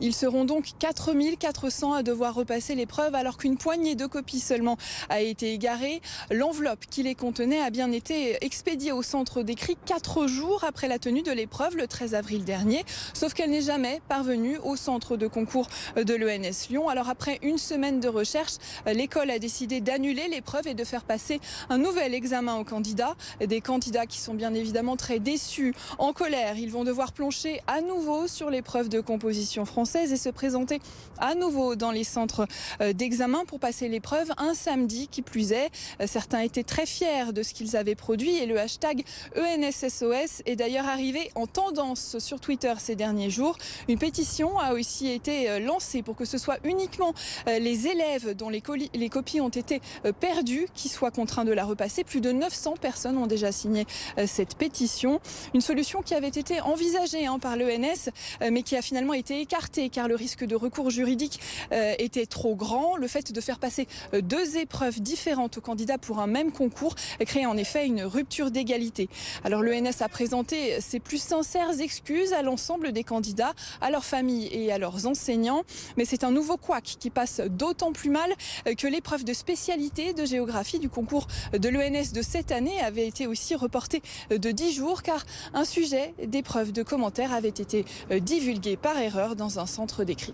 Ils seront donc 4400 à devoir repasser l'épreuve alors qu'une poignée de copies seulement a été égarée. L'enveloppe qui les contenait a bien été expédiée au centre d'écrit 4 jours après la tenue de l'épreuve le 13 avril dernier. Sauf qu'elle n'est jamais parvenue au centre de concours de l'ENS Lyon. Alors après une semaine de recherche, l'école a décidé d'annuler l'épreuve et de faire passer un nouvel examen aux candidats. Des candidats qui sont bien évidemment très déçus, en colère. Ils vont devoir plancher à nouveau sur l'épreuve de composition française et se présenter à nouveau dans les centres d'examen pour passer l'épreuve un samedi qui plus est. Certains étaient très fiers de ce qu'ils avaient produit et le hashtag ENSSOS est d'ailleurs arrivé en tendance sur Twitter ces derniers jours. Une pétition a aussi été lancée pour que ce soit uniquement les élèves dont les copies ont été perdues qui soient contraints de la repasser. Plus de 900 personnes ont déjà signé cette pétition. Une solution qui avait été envisagée par l'ENS mais qui a finalement été écartée car le risque de recours juridique était trop grand. Le fait de faire passer 2 épreuves différentes aux candidats pour un même concours crée en effet une rupture d'égalité. Alors l'ENS a présenté ses plus sincères excuses à l'ensemble des candidats, à leurs familles et à leurs enseignants. Mais c'est un nouveau couac qui passe d'autant plus mal que l'épreuve de spécialité de géographie du concours de l'ENS de cette année avait été aussi reportée de 10 jours car un sujet d'épreuve de commentaires avait été divulgué par erreur dans un centre d'écrit.